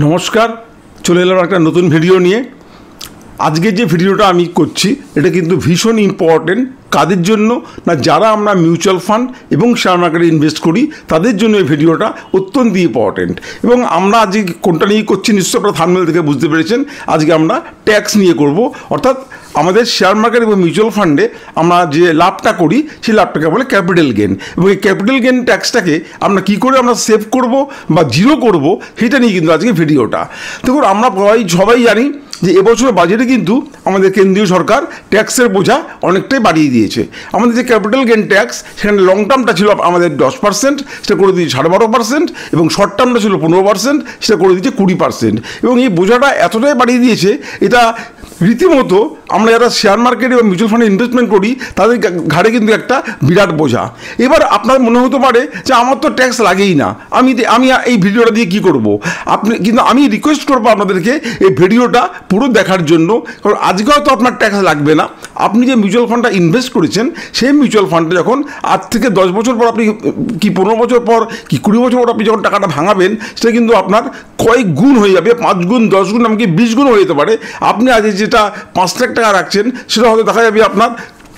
নমস্কার, চলে এলাম একটা নতুন ভিডিও নিয়ে। আজকে যে ভিডিওটা আমি করছি এটা কিন্তু ভীষণ ইম্পর্টেন্ট। কাদের জন্য না, যারা আমরা মিউচুয়াল ফান্ড এবং শেয়ার মার্কেটে ইনভেস্ট করি তাদের জন্য এই ভিডিওটা অত্যন্ত ইম্পর্টেন্ট। এবং আমরা আজকে কোনটা নিয়ে করছি নিশ্চয়ই আপনারা থাম্বনেল থেকে বুঝতে পেরেছেন। আজকে আমরা ট্যাক্স নিয়ে করব, অর্থাৎ আমাদের শেয়ার মার্কেট এবং মিউচুয়াল ফান্ডে আমরা যে লাভটা করি সেই লাভটাকে বলে ক্যাপিটাল গেন। এবং এই ক্যাপিটাল গেন ট্যাক্সটাকে আমরা কী করে আমরা সেভ করব বা জিরো করব সেটা নিয়ে কিন্তু আজকে ভিডিওটা। দেখুন, আমরা সবাই জানি যে এবছরের বাজেটে কিন্তু আমাদের কেন্দ্রীয় সরকার ট্যাক্সের বোঝা অনেকটাই বাড়িয়ে দিয়েছে। আমাদের যে ক্যাপিটাল গেন ট্যাক্স সেখানে লং টার্মটা ছিল আমাদের 10%, সেটা করে দিয়েছে 12.5%, এবং শর্ট টার্মটা ছিল 15%, সেটা করে দিয়েছে 20%। এবং এই বোঝাটা এতটাই বাড়িয়ে দিয়েছে, এটা রীতিমতো আমরা যারা শেয়ার মার্কেটে বা মিউচুয়াল ফান্ডে ইনভেস্টমেন্ট করি তাদের ঘাড়ে কিন্তু একটা বিরাট বোঝা। এবার আপনার মনে হতে পারে যে আমার তো ট্যাক্স লাগেই না, আমি এই ভিডিওটা দিয়ে কী করব। কিন্তু আমি রিকোয়েস্ট করবো আপনাদেরকে এই ভিডিওটা পুরো দেখার জন্য, কারণ আজকে হয়তো আপনার ট্যাক্স লাগবে না। আপনি যে মিউচুয়াল ফান্ডটা ইনভেস্ট করেছেন সেই মিউচুয়াল ফান্ডে যখন আজ থেকে 10 বছর পর আপনি কি 15 বছর পর কি 20 বছর পর আপনি যখন টাকাটা ভাঙাবেন, সেটা কিন্তু আপনার কয়েক গুণ হয়ে যাবে, 5 গুণ, 10 গুণ, এমনকি 20 গুণ হয়ে যেতে পারে। আপনি আজ যেটা 5 লাখ টাকা রাখছেন সেটা হয়তো দেখা যাবে আপনার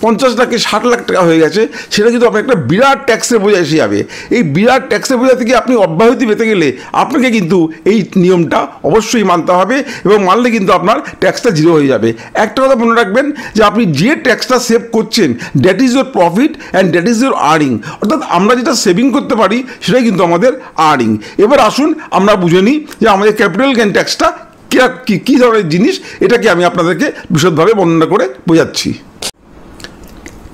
50 লাখ কি 60 লাখ টাকা হয়ে গেছে। সেটা কিন্তু আপনার একটা বিরাট ট্যাক্সের বোঝা এসে যাবে। এই বিরাট ট্যাক্সের বোঝা থেকে আপনি অব্যাহতি পেতে গেলে আপনাকে কিন্তু এই নিয়মটা অবশ্যই মানতে হবে, এবং মানলে কিন্তু আপনার ট্যাক্সটা জিরো হয়ে যাবে। একটা কথা মনে রাখবেন যে আপনি যে ট্যাক্সটা সেভ করছেন that is your profit and that is your earning, অর্থাৎ আমরা যেটা সেভিং করতে পারি সেটাই কিন্তু আমাদের আর্নিং। এবার আসুন আমরা বুঝে নিই যে আমাদের ক্যাপিটাল গেইন ট্যাক্সটা কী ধরনের জিনিস, এটাকে আমি আপনাদেরকে বিশদভাবে বর্ণনা করে বোঝাচ্ছি।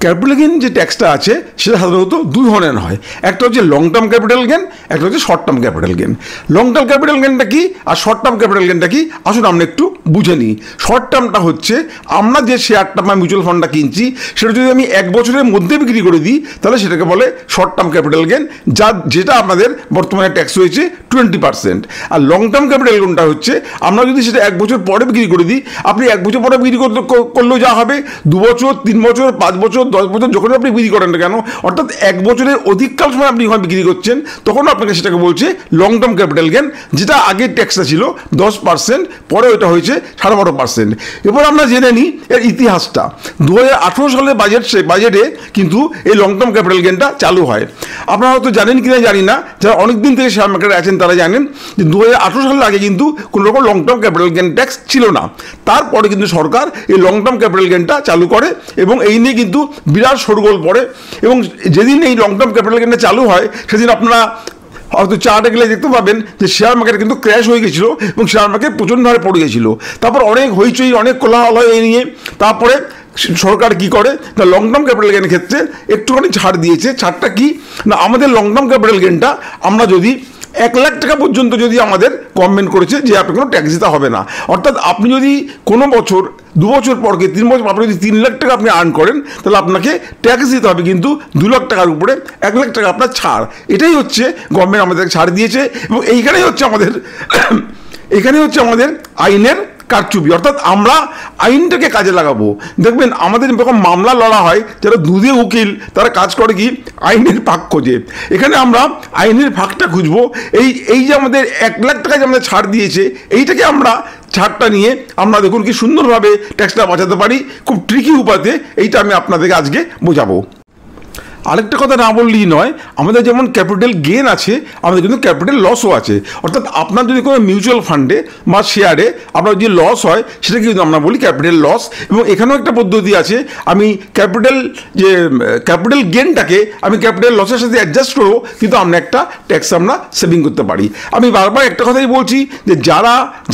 ক্যাপিটাল গেইন যে ট্যাক্সটা আছে সেটা সাধারণত দুই ধরনের হয়। একটা হচ্ছে লং টার্ম ক্যাপিটাল গেইন, একটা হচ্ছে short term capital gain. Long term capital গেইনটা কি আর শর্ট টার্ম ক্যাপিটাল গেইনটা কি, আসুন আমরা একটু বুঝে নিই। শর্ট টার্মটা হচ্ছে আমরা যে শেয়ারটা বা মিউচুয়াল ফান্ডটা কিনছি সেটা যদি আমি 1 বছরের মধ্যে বিক্রি করে দিই তাহলে সেটাকে বলে শর্ট টার্ম ক্যাপিটাল গেইন, যেটা আপনাদের বর্তমানে ট্যাক্স হয়েছে 20%। আর লং টার্ম ক্যাপিটাল গেইনটা হচ্ছে আমরা যদি সেটা 1 বছর পরে বিক্রি করে দিই, আপনি 1 বছর পরে বিক্রি করলেও যা হবে, 2 বছর, 3 বছর, 5 বছর, 10 বছর যখন আপনি বিক্রি করেন না কেন, অর্থাৎ 1 বছরের অধিককাল সময় আপনি যখন বিক্রি করছেন তখন আপনাকে সেটাকে বলছে লং টার্ম ক্যাপিটাল গেইন, যেটা আগের ট্যাক্সটা ছিল 10%, পরে ওটা হয়েছে 12.5%। এবার আমরা জেনে নিই এর ইতিহাসটা। 2018 সালের বাজেটে কিন্তু এই লং টার্ম ক্যাপিটাল গেইনটা চালু হয়। আপনারা হয়তো জানেন কিনা জানি না, যারা অনেক দিন থেকে শেয়ার মার্কেটে আছেন তারা জানেন যে 2018 সালের আগে কিন্তু কোনো রকম long term capital gain tax ছিল না। তারপরে কিন্তু সরকার এই লং টার্ম ক্যাপিটাল গেইনটা চালু করে, এবং এই নিয়ে কিন্তু বিরাট শোরগোল পড়ে। এবং যেদিন এই লং টার্ম ক্যাপিটাল গেইনটা চালু হয় সেদিন আপনারা হয়তো চার্টে গেলে দেখতে পাবেন যে শেয়ার মার্কেট কিন্তু ক্র্যাশ হয়ে গেছিলো এবং শেয়ার মার্কেট প্রচণ্ড হারে পড়ে গেছিলো। তারপর অনেক হইচই, অনেক কোলাহল হয় এই নিয়ে। তারপরে সরকার কি করে না, লং টার্ম ক্যাপিটাল গেইনের ক্ষেত্রে একটুখানি ছাড় দিয়েছে। ছাড়টা কি না, আমাদের লং টার্ম ক্যাপিটাল গেইনটা আমরা যদি 1 লাখ টাকা পর্যন্ত যদি আমাদের গভর্নমেন্ট করেছে যে আপনার কোনো ট্যাক্স দিতে হবে না। অর্থাৎ আপনি যদি কোনো বছর, 2 বছর পর কি 3 বছর আপনি যদি 3 লাখ টাকা আপনি আর্ন করেন তাহলে আপনাকে ট্যাক্স দিতে হবে, কিন্তু 2 লাখ টাকার উপরে 1 লাখ টাকা আপনার ছাড়। এটাই হচ্ছে গভর্নমেন্ট আমাদেরকে ছাড় দিয়েছে, এবং এখানেই হচ্ছে আমাদের আইনের কারচুপি। অর্থাৎ আমরা আইনটাকে কাজে লাগাবো। দেখবেন আমাদের যখন মামলা লড়া হয়, যারা দুধে উকিল তারা কাজ করে কি আইনের ফাঁক খোঁজে। এখানে আমরা আইনের ফাঁকটা খুঁজবো। এই যে আমাদের 1 লাখ টাকা যে আমাদের ছাড় দিয়েছে, এইটাকে আমরা ছাড়টা নিয়ে আমরা দেখুন কি সুন্দরভাবে ট্যাক্সটা বাঁচাতে পারি, খুব ট্রিকি উপায়তে। এইটা আমি আপনাদেরকে আজকে বোঝাবো। আরেকটা কথা না বললেই নয়, আমাদের যেমন ক্যাপিটাল গেইন আছে আমাদের কিন্তু ক্যাপিটাল লসও আছে। অর্থাৎ আপনার যদি কোনো মিউচুয়াল ফান্ডে বা শেয়ারে আপনার যদি লস হয় সেটাকে কিন্তু আমরা বলি ক্যাপিটাল লস। এবং এখানেও একটা পদ্ধতি আছে, আমি ক্যাপিটাল গেইনটাকে আমি ক্যাপিটাল লসের সাথে অ্যাডজাস্ট করবো, কিন্তু আমরা একটা ট্যাক্স আমরা সেভিং করতে পারি। আমি বারবার একটা কথাই বলছি যে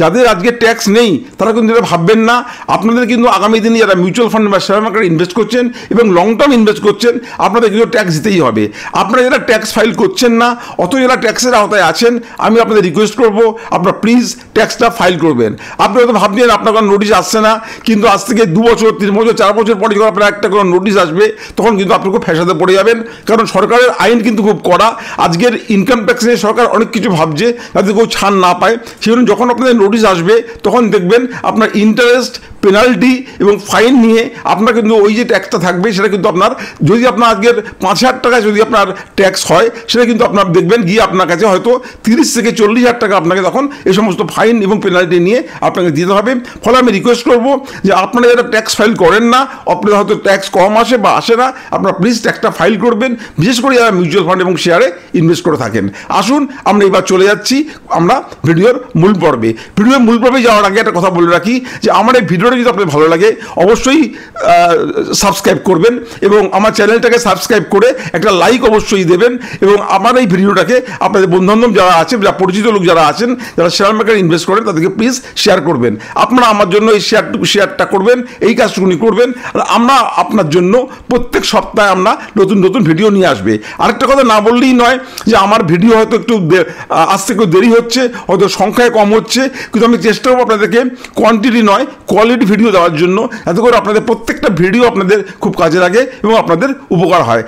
যাদের আজকে ট্যাক্স নেই তারা কিন্তু এটা ভাববেন না। আপনাদের কিন্তু আগামী দিনে যারা মিউচুয়াল ফান্ড বা শেয়ার মার্কেটে ইনভেস্ট করছেন এবং লং টার্ম ইনভেস্ট করছেন, আপনাদের ট্যাক্স দিতেই হবে। আপনারা যারা ট্যাক্স ফাইল করছেন না, অত যারা ট্যাক্সের আওতায় আছেন, আমি আপনাদের রিকোয়েস্ট করবো আপনারা প্লিজ ট্যাক্সটা ফাইল করবেন। আপনি হয়তো ভাবছেন আপনার কোনো নোটিশ আসছে না, কিন্তু আজ থেকে 2 বছর, 3 বছর, 4 বছর পরে যখন আপনার একটা কোনো নোটিশ আসবে তখন কিন্তু আপনি খুব ফ্যাসাদে পড়ে যাবেন, কারণ সরকারের আইন কিন্তু খুব কড়া। আজকের ইনকাম ট্যাক্স নিয়ে সরকার অনেক কিছু ভাবছে যাতে কেউ ছাড় না পায়। সেজন্য যখন আপনাদের নোটিশ আসবে তখন দেখবেন আপনার ইন্টারেস্ট পেনাল্টি এবং ফাইন নিয়ে আপনার কিন্তু ওই যে ট্যাক্সটা থাকবে সেটা কিন্তু আপনার, যদি আপনার আজকের 5,000 টাকা যদি আপনার ট্যাক্স হয়, সেটা কিন্তু আপনার দেখবেন গিয়ে আপনার কাছে হয়তো 30 থেকে 40,000 টাকা আপনাকে তখন এই সমস্ত ফাইন এবং পেনাল্টি নিয়ে আপনাকে দিতে হবে। ফলে আমি রিকোয়েস্ট করবো যে আপনারা যারা ট্যাক্স ফাইল করেন না, আপনাদের হয়তো ট্যাক্স কম আসে বা আসে না, আপনারা প্লিজ ট্যাক্সটা ফাইল করবেন, বিশেষ করে যারা মিউচুয়াল ফান্ড এবং শেয়ারে ইনভেস্ট করে থাকেন। আসুন আমরা এবার চলে যাচ্ছি আমরা ভিডিওর মূল পর্বে। ভিডিওর মূল পর্বে যাওয়ার আগে একটা কথা বলে রাখি যে আমার এই ভিডিওটা যদি আপনাদের ভালো লাগে অবশ্যই সাবস্ক্রাইব করবেন এবং আমার চ্যানেলটাকে সাবস্ক্রাইব করে একটা লাইক অবশ্যই দেবেন এবং আমার এই ভিডিওটাকে আপনাদের বন্ধুবান্ধব যারা আছেন, যারা পরিচিত লোক যারা আছেন, যারা শেয়ার মার্কেটে ইনভেস্ট করেন, তাদেরকে প্লিজ শেয়ার করবেন। আপনারা আমার জন্য এই শেয়ারটা করবেন, এই কাজটুকুনি করবেন, আর আমরা আপনার জন্য প্রত্যেক সপ্তাহে আমরা নতুন নতুন ভিডিও নিয়ে আসবে। আরেকটা কথা না বললেই নয় যে আমার ভিডিও হয়তো একটু আসতে একটু দেরি হচ্ছে, হয়তো সংখ্যায় কম হচ্ছে, কিন্তু আমি চেষ্টা করবো আপনাদেরকে কোয়ান্টিটি নয় কোয়ালিটি ভিডিও দেওয়ার জন্য, এত করে আপনাদের প্রত্যেকটা ভিডিও আপনাদের খুব কাজে লাগে এবং আপনাদের উপকার হয়।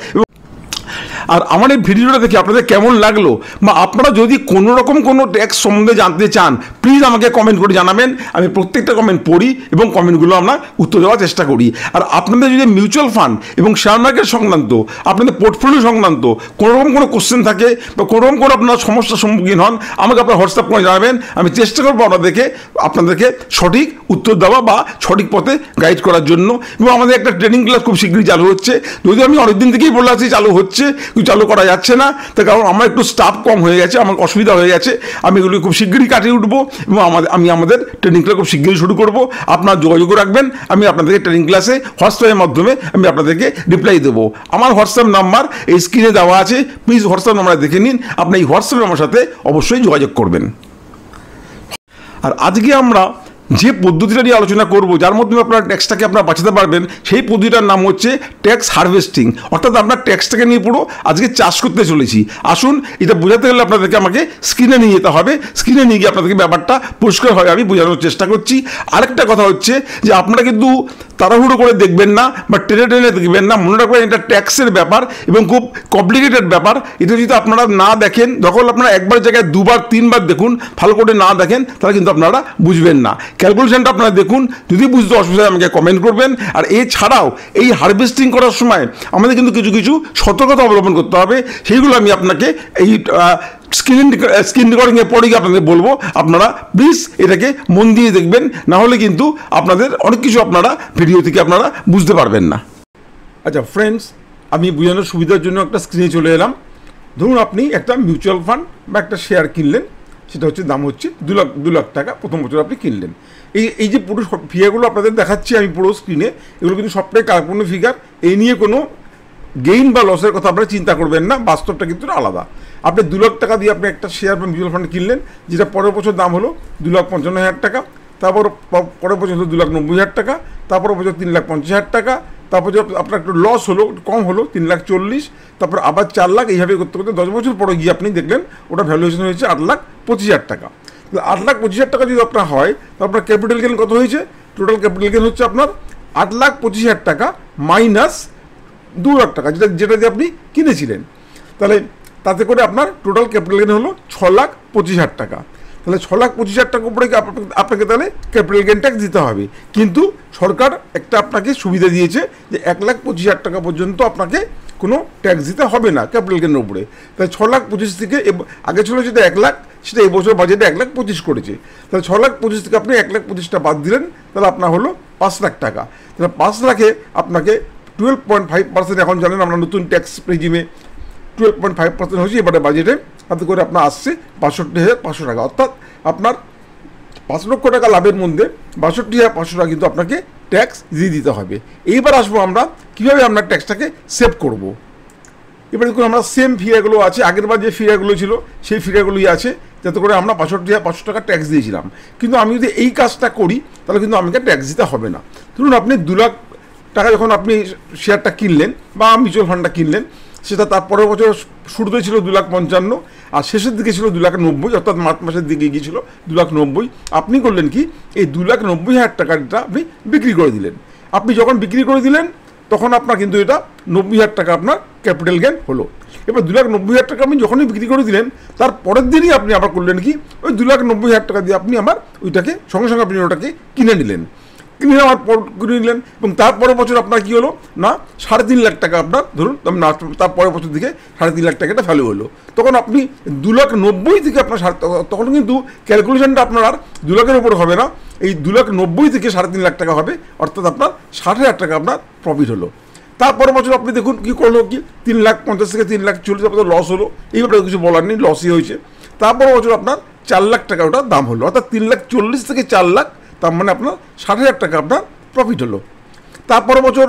আর আমার এই ভিডিওটা দেখে আপনাদের কেমন লাগলো, বা আপনারা যদি কোনো রকম কোনো ট্যাক্স সম্বন্ধে জানতে চান প্লিজ আমাকে কমেন্ট করে জানাবেন। আমি প্রত্যেকটা কমেন্ট পড়ি এবং কমেন্টগুলো আমরা উত্তর দেওয়ার চেষ্টা করি। আর আপনাদের যদি মিউচুয়াল ফান্ড এবং শেয়ার মার্কেট সংক্রান্ত, আপনাদের পোর্টফোলিও সংক্রান্ত কোনো রকম কোনো কোশ্চেন থাকে বা কোনো রকম কোনো আপনার সমস্যার সম্মুখীন হন, আমাকে আপনার হোয়াটসঅ্যাপ করে জানাবেন। আমি চেষ্টা করবো আপনাদেরকে সঠিক উত্তর দেওয়া বা সঠিক পথে গাইড করার জন্য। এবং আমাদের একটা ট্রেনিং ক্লাস খুব শীঘ্রই চালু হচ্ছে, যদিও আমি অনেকদিন থেকেই বলে আসছি চালু হচ্ছে, চালু করা যাচ্ছে না, তার কারণ আমার একটু স্টাফ কম হয়ে গেছে, আমার অসুবিধা হয়ে গেছে। আমি এগুলো খুব শীঘ্রই কাটিয়ে উঠবো এবং আমি আমাদের ট্রেনিং ক্লাস খুব শীঘ্রই শুরু করব। আপনার যোগাযোগ রাখবেন, আমি আপনাদেরকে ট্রেনিং ক্লাসে হোয়াটসঅ্যাপের মাধ্যমে আমি আপনাদেরকে রিপ্লাই দেবো। আমার হোয়াটসঅ্যাপ নাম্বার এই স্ক্রিনে দেওয়া আছে, প্লিজ হোয়াটসঅ্যাপ নাম্বার দেখে নিন। আপনি এই হোয়াটসঅ্যাপে আমার সাথে অবশ্যই যোগাযোগ করবেন। আর আজকে আমরা যে পদ্ধতিটা নিয়ে আলোচনা করব, যার মাধ্যমে আপনার ট্যাক্সটাকে আপনারা বাঁচাতে পারবেন, সেই পদ্ধতিটার নাম হচ্ছে ট্যাক্স হারভেস্টিং। অর্থাৎ আপনার ট্যাক্সটাকে নিয়ে পুরো আজকে চাষ করতে চলেছি। আসুন, এটা বোঝাতে গেলে আপনাদেরকে আমাকে স্ক্রিনে নিয়ে যেতে হবে। স্ক্রিনে নিয়ে গিয়ে আপনাদেরকে ব্যাপারটা পরিষ্কারভাবে আমি বোঝানোর চেষ্টা করছি। আরেকটা কথা হচ্ছে যে আপনারা কিন্তু তাড়াহুড়ো করে দেখবেন না বা টেনে টেনে দেখবেন না। মনে রাখবেন এটা ট্যাক্সের ব্যাপার এবং খুব কমপ্লিকেটেড ব্যাপার। এটা যদি আপনারা না দেখেন, যখন আপনারা একবার জায়গায় দুবার তিনবার দেখুন, ভালো করে না দেখেন, তাহলে কিন্তু আপনারা বুঝবেন না। ক্যালকুলেশনটা আপনারা দেখুন, যদি বুঝতে অসুবিধা আমাকে কমেন্ট করবেন। আর এছাড়াও এই হারভেস্টিং করার সময় আমাদের কিন্তু কিছু কিছু সতর্কতা অবলম্বন করতে হবে, সেইগুলো আমি আপনাকে এই স্ক্রিন রেকর্ডিংয়ের পরেই আপনাদের বলবো। আপনারা প্লিজ এটাকে মন দিয়ে দেখবেন, না হলে কিন্তু আপনাদের অনেক কিছু আপনারা ভিডিও থেকে আপনারা বুঝতে পারবেন না। আচ্ছা ফ্রেন্ডস, আমি বোঝানোর সুবিধার জন্য একটা স্ক্রিনে চলে এলাম। ধরুন আপনি একটা মিউচুয়াল ফান্ড বা একটা শেয়ার কিনলেন, সেটা হচ্ছে দাম হচ্ছে 2 লাখ টাকা প্রথম বছর আপনি কিনলেন। এই যে পুরো ফিগারগুলো আপনাদের দেখাচ্ছি আমি পুরো স্ক্রিনে, এগুলো কিন্তু সবটাই কাল্পনিক ফিগার। এই নিয়ে কোনো গেইন বা লসের কথা আপনারা চিন্তা করবেন না, বাস্তবটা কিন্তু আলাদা। আপনি 2 লাখ টাকা দিয়ে আপনি একটা শেয়ার বা মিউচুয়াল ফান্ড কিনলেন, যেটা পরের বছর দাম হলো 2,55,000 টাকা, তারপর পরের বছর হলো 2,90,000 টাকা, তারপর বছর 3,50,000 টাকা, তারপর আপনার একটু লস হলো, কম হলো 3,40,000, তারপর আবার 4 লাখ, এইভাবে করতে করতে 10 বছর পরে গিয়ে আপনি দেখলেন ওটা ভ্যালুয়েশন হয়েছে 8,25,000 টাকা। 8,25,000 টাকা যদি আপনার হয়, তো আপনার ক্যাপিটাল গেন কত হয়েছে? টোটাল ক্যাপিটাল গেন হচ্ছে আপনার 8,25,000 টাকা মাইনাস 2 লাখ টাকা, যেটা দিয়ে আপনি কিনেছিলেন। তাহলে তাতে করে আপনার টোটাল ক্যাপিটাল গেন হলো 6,25,000 টাকা। তাহলে 6,25,000 টাকা উপরে আপনাকে তাহলে ক্যাপিটাল গেন ট্যাক্স দিতে হবে। কিন্তু সরকার একটা আপনাকে সুবিধা দিয়েছে যে 1,25,000 টাকা পর্যন্ত আপনাকে কোনো ট্যাক্স দিতে হবে না ক্যাপিটাল গেনের উপরে। তাই 6,25,000 থেকে, আগে ছিল যেটা 1 লাখ, সেটা এবছর বাজেটে 1,25,000 করেছে। তাহলে 6,25,000 থেকে আপনি 1,25,000টা বাদ দিলেন, তাহলে আপনার হলো 5 লাখ টাকা। তাহলে 5 লাখে আপনাকে 12.5%, এখন জানেন আমরা নতুন ট্যাক্স রেজিমে 12.5% হয়েছে এবারে বাজেটে, তাতে করে আপনার আসছে 62,500 টাকা। অর্থাৎ আপনার 5 লক্ষ টাকা লাভের মধ্যে 62,500 টাকা কিন্তু আপনাকে ট্যাক্স দিয়ে দিতে হবে। এইবার আসবো আমরা কীভাবে আপনার ট্যাক্সটাকে সেভ করব। এবার দেখুন, আমরা সেম ফিগারগুলো আছে, আগের বার যে ফিগারগুলো ছিল সেই ফিগারগুলোই আছে, যাতে করে আমরা 62,500 টাকা ট্যাক্স দিয়েছিলাম। কিন্তু আমি যদি এই কাজটা করি তাহলে কিন্তু আমাকে ট্যাক্স দিতে হবে না। ধরুন আপনি 2 লাখ টাকা যখন আপনি শেয়ারটা কিনলেন বা মিউচুয়াল ফান্ডটা কিনলেন, সেটা তার পরের বছর শুরুতে ছিল 2,55,000 আর শেষের দিকে ছিল 2,90,000, অর্থাৎ মার্চ মাসের দিকে গিয়েছিল 2,90,000। আপনি করলেন কি, এই 2,90,000 টাকাটা আপনি বিক্রি করে দিলেন। আপনি যখন বিক্রি করে দিলেন তখন আপনার কিন্তু এটা 90,000 টাকা আপনার ক্যাপিটাল গেন হলো। এবার 2,90,000 টাকা আপনি যখনই বিক্রি করে দিলেন, তার পরের দিনই আপনি আবার করলেন কি, ওই 2,90,000 টাকা দিয়ে আপনি ওইটাকে সঙ্গে সঙ্গে আপনি ওটাকে কিনে নিলেন। কিনে নেওয়ার পর কিনে নিলেন এবং তারপরের বছর আপনার কী হলো না 3.5 লাখ টাকা আপনার ধরুন তার পরের বছর দিকে 3.5 লাখ টাকাটা ভ্যালু হলো, তখন আপনি 2,90,000 থেকে আপনার তখন কিন্তু ক্যালকুলেশনটা আপনার আর 2 লাখের উপর হবে না, এই 2,90,000 থেকে 3.5 লাখ টাকা হবে, অর্থাৎ আপনার 60,000 টাকা আপনার প্রফিট হলো। তারপরের বছর আপনি দেখুন কী করলো, কি 3,50,000 থেকে 3,40,000 আপনার লস হলো, এই ব্যাপারে কিছু বলার নেই, লসই হয়েছে। তারপরের বছর আপনার 4 লাখ টাকা ওটার দাম হলো, অর্থাৎ 3,40,000 থেকে 4 লাখ, তার মানে আপনার 60,000 টাকা আপনার প্রফিট হলো। তারপরের বছর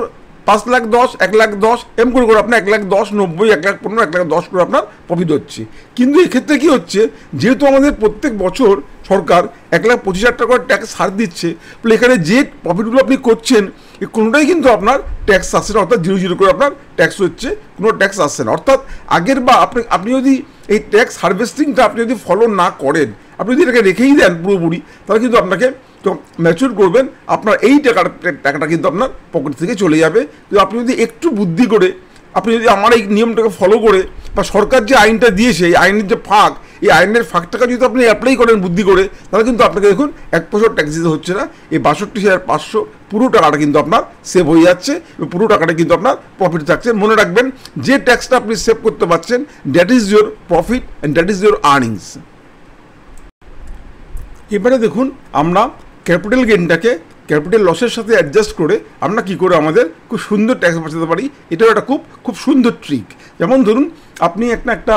5,10,000, 1,10,000 এম করে আপনার 1,10,000, 90, 1,15,000, 1,10,000 করে আপনার প্রফিট হচ্ছে। কিন্তু এক্ষেত্রে কী হচ্ছে, যেহেতু আমাদের প্রত্যেক বছর সরকার 1,25,000 টাকা ট্যাক্স ছাড় দিচ্ছে, বলে এখানে যে প্রফিটগুলো আপনি করছেন কোনোটাই কিন্তু আপনার ট্যাক্স আসছে না, অর্থাৎ 0 করে আপনার ট্যাক্স হচ্ছে, কোনো ট্যাক্স আসছে না। অর্থাৎ আগের বা আপনি যদি এই ট্যাক্স হারভেস্টিংটা আপনি যদি ফলো না করেন, আপনি যদি এটাকে রেখেই দেন পুরোপুরি, তাহলে কিন্তু আপনাকে তো ম্যাচিউর করবেন, আপনার এই টাকাটা কিন্তু আপনার পকেট থেকে চলে যাবে। তো আপনি যদি একটু বুদ্ধি করে, আপনি যদি আমার এই নিয়মটাকে ফলো করে, বা সরকার যে আইনটা দিয়েছে এই আইনের যে ফাঁক, এই আইনের ফাঁকটাকে যদি আপনি অ্যাপ্লাই করেন বুদ্ধি করে, তাহলে কিন্তু আপনাকে দেখুন 1% ট্যাক্স দিতে হচ্ছে না, এই 62,500 পুরো টাকাটা কিন্তু আপনার সেভ হয়ে যাচ্ছে এবং পুরো টাকাটা কিন্তু আপনার প্রফিট থাকছে। মনে রাখবেন, যে ট্যাক্সটা আপনি সেভ করতে পারছেন, that is your profit and that is your earnings. এবারে দেখুন আমরা ক্যাপিটাল গেইনটাকে ক্যাপিটাল লসের সাথে অ্যাডজাস্ট করে আমরা কী করে আমাদের খুব সুন্দর ট্যাক্স বাঁচাতে পারি, এটাও একটা খুব সুন্দর ট্রিক। যেমন ধরুন আপনি একটা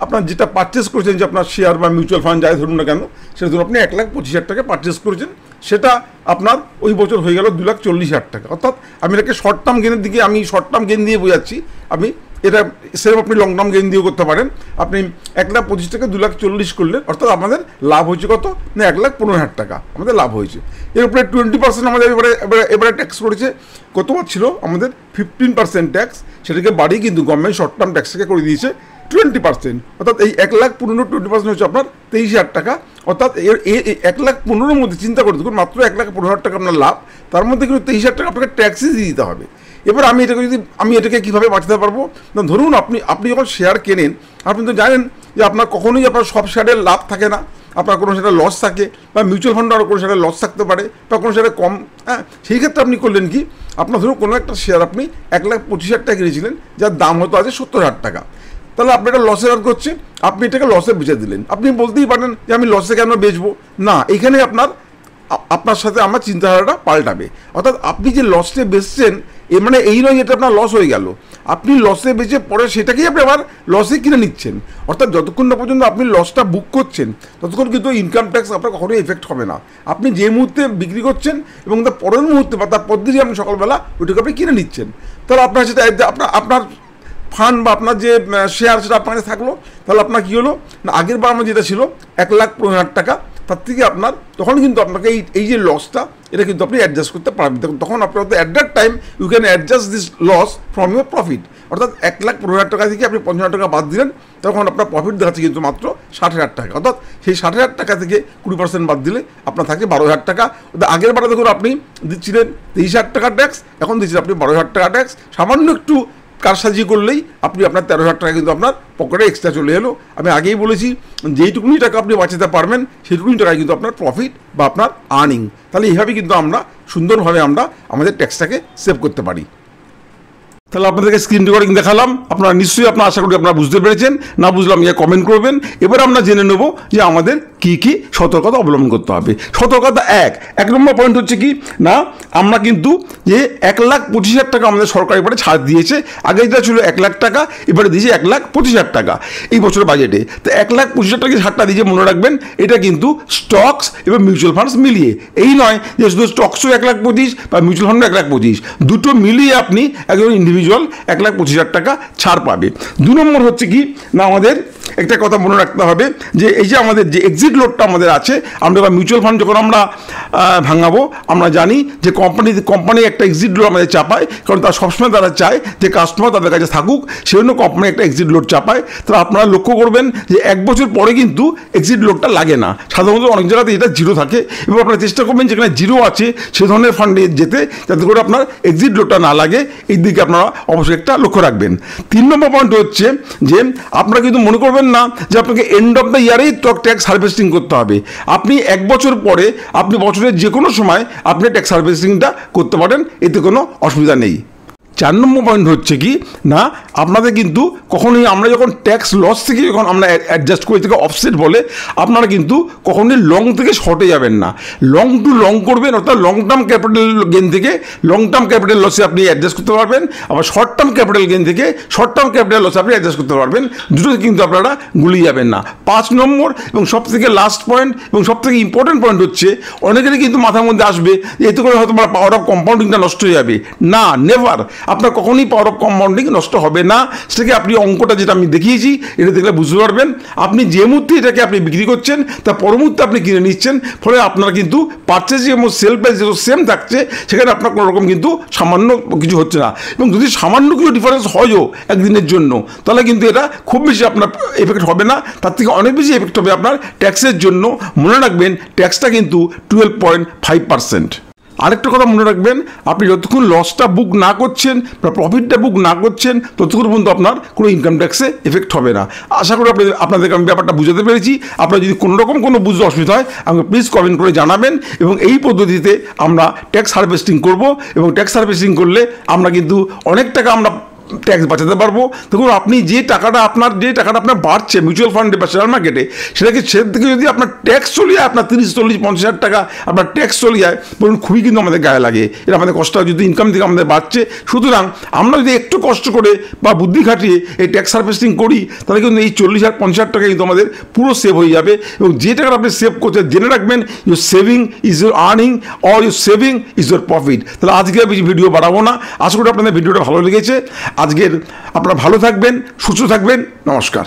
আপনার যেটা পারচেস করেছেন, যে আপনার শেয়ার বা মিউচুয়াল ফান্ড যাই ধরুন না কেন, সেটা ধরুন আপনি 1,25,000 টাকা পারচেস করেছেন, সেটা আপনার ওই বছর হয়ে গেল 2,40,000 টাকা। অর্থাৎ আমি এটাকে শর্ট টার্ম গেনের দিকে, আমি শর্ট টার্ম গেন দিয়ে বোঝাচ্ছি, আমি এটা সেরকম আপনি লং টার্ম গেন দিয়েও করতে পারেন। আপনি 1,25,000 টাকা 2,40,000 করলেন, অর্থাৎ আমাদের লাভ হয়েছে কত না 1,15,000 টাকা আমাদের লাভ হয়েছে। এর উপরে 20% আমাদের এবারে ট্যাক্স করেছে, কতবার ছিল আমাদের 15% ট্যাক্স, সেটাকে বাড়িয়ে কিন্তু গভর্নমেন্ট শর্ট টার্ম ট্যাক্সকে করে দিয়েছে 20%, অর্থাৎ এই 1,15,000 20% হচ্ছে আপনার 23,000 টাকা। অর্থাৎ 1,15,000 মধ্যে চিন্তা করে দেখুন, মাত্র 1,15,000 টাকা আপনার লাভ, তার মধ্যে কিন্তু 23,000 টাকা আপনাকে ট্যাক্সই দিয়ে দিতে হবে। এবার আমি এটাকে কীভাবে বাঁচাতে পারবো না, ধরুন আপনি যখন শেয়ার কেনেন, আপনি তো জানেন যে আপনার কখনোই আপনার সব শেয়ারের লাভ থাকে না, আপনার কোনো শেয়ারে লস থাকে, বা মিউচুয়াল ফান্ডে আরও কোনো শেয়ারে লস থাকতে পারে, বা কোনো শেয়ারে কম। হ্যাঁ, সেই ক্ষেত্রে আপনি করলেন কি, আপনার ধরুন কোনো একটা শেয়ার আপনি 1,25,000 টাকা কিনেছিলেন, যার দাম হয়তো আছে 70,000 টাকা, তাহলে আপনি এটা লসে রান করছে, আপনি এটাকে লসে বেচে দিলেন। আপনি বলতেই পারেন যে আমি লসে কেন বেচবো, না, এখানে আপনার সাথে আমার চিন্তাধারাটা পাল্টাবে। অর্থাৎ আপনি যে লসে বেচছেন, মানে এই নয় এটা আপনার লস হয়ে গেল, আপনি লসে বেচে পরে সেটাকেই আপনি আবার লসে কিনে নিচ্ছেন। অর্থাৎ যতক্ষণ না পর্যন্ত আপনি লসটা বুক করছেন, ততক্ষণ কিন্তু ইনকাম ট্যাক্স আপনার কখনোই এফেক্ট হবে না। আপনি যে মুহূর্তে বিক্রি করছেন এবং তার পরের মুহূর্তে বা তার পদ্ধতি আপনি সকালবেলা ওইটাকে আপনি কিনে নিচ্ছেন, তাহলে আপনার সেটা আপনার ফান্ড বা আপনার যে শেয়ার সেটা আপনার কাছে থাকলো, তাহলে আপনার কী হলো না, আগের বার আমার যেটা ছিল 1,15,000 টাকা, তার থেকে আপনার তখন কিন্তু আপনাকে এই যে লসটা, এটা কিন্তু আপনি অ্যাডজাস্ট করতে পারবেন। তখন আপনার at that time you can adjust this loss from your profit. অর্থাৎ 1,15,000 টাকা থেকে আপনি 50,000 টাকা বাদ দিলেন, তখন আপনার প্রফিট দেখাচ্ছে কিন্তু মাত্র 60,000 টাকা। অর্থাৎ সেই 60,000 টাকা থেকে 20% বাদ দিলে আপনার থাকে 12,000 টাকা। আগের বারে দেখুন আপনি দিচ্ছিলেন 23,000 টাকা ট্যাক্স, এখন দিচ্ছিলেন আপনি 12,000 টাকা ট্যাক্স। সামান্য একটু কারসাজি করলেই আপনার 13,000 টাকা কিন্তু আপনার পকেটে এক্সট্রা চলে এলো। আমি আগেই বলেছি, যেইটুকুনি টাকা আপনি বাঁচাতে পারবেন সেইটুকুনি টাকায় কিন্তু আপনার প্রফিট বা আপনার আর্নিং। তাহলে এইভাবে কিন্তু আমরা সুন্দরভাবে আমাদের ট্যাক্সটাকে সেভ করতে পারি। তাহলে আপনাদেরকে স্ক্রিন রেকর্ডিং দেখালাম, আপনারা নিশ্চয়ই আশা করি আপনারা বুঝতে পেরেছেন, না বুঝলে আপনি কমেন্ট করবেন। এবার আমরা জেনে নেব যে আমাদের কী কী সতর্কতা অবলম্বন করতে হবে। সতর্কতা এক নম্বর পয়েন্ট হচ্ছে কি না, আমরা কিন্তু যে 1,25,000 টাকা আমাদের সরকার এবারে ছাড় দিয়েছে। আগে যেটা ছিল 1 লাখ টাকা, এবারে দিয়েছে 1,25,000 টাকা এই বছরের বাজেটে। তো 1,25,000 টাকা ছাড়টা দিয়েছে, মনে রাখবেন এটা কিন্তু স্টকস এবং মিউচুয়াল ফান্ডস মিলিয়ে, এই নয় যে শুধু স্টকসও 1,25,000 বা মিউচুয়াল ফান্ডও 1,25,000, দুটো মিলিয়ে আপনি একজন ইন্ডিভিজুয়াল 1,25,000 টাকা ছাড় পাবে। 2 নম্বর হচ্ছে কি না, আমাদের একটা কথা মনে রাখতে হবে যে এই যে আমাদের যে এক্সিট লোডটা আমাদের আছে, আমরা বা মিউচুয়াল ফান্ড যখন আমরা ভাঙাবো, আমরা জানি যে কোম্পানি একটা এক্সিট লোড আমাদের চাপায়, কারণ তারা সবসময় তারা চায় যে কাস্টমার তাদের কাছে থাকুক, সেই জন্য কোম্পানি একটা এক্সিট লোড চাপায়। তাহলে আপনারা লক্ষ্য করবেন যে 1 বছর পরে কিন্তু এক্সিট লোডটা লাগে না, সাধারণত অনেক জায়গাতে এটা জিরো থাকে, এবং আপনারা চেষ্টা করবেন যেখানে জিরো আছে সে ধরনের ফান্ডে যেতে, যাতে করে আপনার এক্সিট লোডটা না লাগে, এই দিকে আপনারা অবশ্যই একটা লক্ষ্য রাখবেন। 3 নম্বর পয়েন্ট হচ্ছে যে আপনারা কিন্তু মনে করবেন না যে আপনাকে এন্ড অফ দ্য ইয়ারেই ট্যাক্স হারভেস্ট হারভেস্টিং করতে হবে। আপনি 1 বছর পরে আপনি বছরের যে কোনো সময় আপনি ট্যাক্স হারভেস্টিংটা করতে পারেন, এতে কোনো অসুবিধা নেই। 4 নম্বর পয়েন্ট হচ্ছে কি না, আপনাদের কিন্তু কখনোই আমরা যখন ট্যাক্স লস থেকে যখন আমরা অ্যাডজাস্ট করি থেকে অফসেট বলে, আপনারা কিন্তু কখনোই লং থেকে শর্টে যাবেন না, লং টু লং করবেন, অর্থাৎ লং টার্ম ক্যাপিটাল গেন থেকে লং টার্ম ক্যাপিটাল লসে আপনি অ্যাডজাস্ট করতে পারবেন, আবার শর্ট টার্ম ক্যাপিটাল গেন থেকে শর্ট টার্ম ক্যাপিটাল লসে আপনি অ্যাডজাস্ট করতে পারবেন, দুটো কিন্তু আপনারা গুলিয়ে যাবেন না। 5 নম্বর এবং সব থেকে লাস্ট পয়েন্ট এবং সব থেকে ইম্পর্টেন্ট পয়েন্ট হচ্ছে, অনেকেরই কিন্তু মাথার মধ্যে আসবে এতে করে হয়তো পাওয়ার অফ কম্পাউন্ডিংটা নষ্ট হয়ে যাবে। না, নেভার, আপনার কখনোই পাওয়ার অফ কম্পাউন্ডিং নষ্ট হবে না। সেটাকে আপনি অঙ্কটা যেটা আমি দেখিয়েছি এটা দেখলে বুঝতে পারবেন, আপনি যে মুহূর্তে এটাকে আপনি বিক্রি করছেন তার পর মুহূর্তে আপনি কিনে নিচ্ছেন, ফলে আপনার কিন্তু পারচেজ এবং সেল প্রাইস যেহেতু সেম থাকছে, সেখানে আপনার কোনো রকম কিন্তু সামান্য কিছু হচ্ছে না। এবং যদি সামান্য কিছু ডিফারেন্স হয়ও একদিনের জন্য, তাহলে কিন্তু এটা খুব বেশি আপনার এফেক্ট হবে না, তার থেকে অনেক বেশি এফেক্ট হবে আপনার ট্যাক্সের জন্য। মনে রাখবেন ট্যাক্সটা কিন্তু 12.5%। আরেকটা কথা মনে রাখবেন, আপনি যতক্ষণ লসটা বুক না করছেন বা প্রফিটটা বুক না করছেন ততক্ষণ পর্যন্ত আপনার কোনো ইনকাম ট্যাক্সে এফেক্ট হবে না। আশা করি আপনাদেরকে আমি ব্যাপারটা বুঝাতে পেরেছি। আপনার যদি কোনো রকম কোনো বুঝতে অসুবিধা হয় আমাকে প্লিজ কমেন্ট করে জানাবেন, এবং এই পদ্ধতিতে আমরা ট্যাক্স হারভেস্টিং করব, এবং ট্যাক্স হারভেস্টিং করলে আমরা কিন্তু অনেক টাকা আমরা ট্যাক্স বাঁচাতে পারবো। দেখুন, আপনি যে টাকাটা আপনার বাড়ছে মিউচুয়াল ফান্ডে বা শেয়ার মার্কেটে, সে থেকে যদি আপনার ট্যাক্স চলে যায়, আপনার 30, 40, 50 হাজার টাকা আপনার ট্যাক্স চলে যায়, বলুন খুবই কিন্তু আমাদের গায়ে লাগে। এটা আমাদের কষ্ট হয়, যদি ইনকাম থেকে আমাদের বাড়ছে। সুতরাং আমরা যদি একটু কষ্ট করে বা বুদ্ধি খাটিয়ে এই ট্যাক্স হারভেস্টিং করি, তাহলে কিন্তু এই 40,000, 50,000 টাকা কিন্তু আমাদের পুরো সেভ হয়ে যাবে। এবং যে টাকাটা আপনি সেভ করছেন, জেনে রাখবেন your saving is your earning or your saving is your profit. তাহলে আজকে আমি ভিডিও বাড়াবো না, আশা করি আপনাদের ভিডিওটা ভালো লেগেছে। আজকের আপনারা ভালো থাকবেন, সুস্থ থাকবেন, নমস্কার।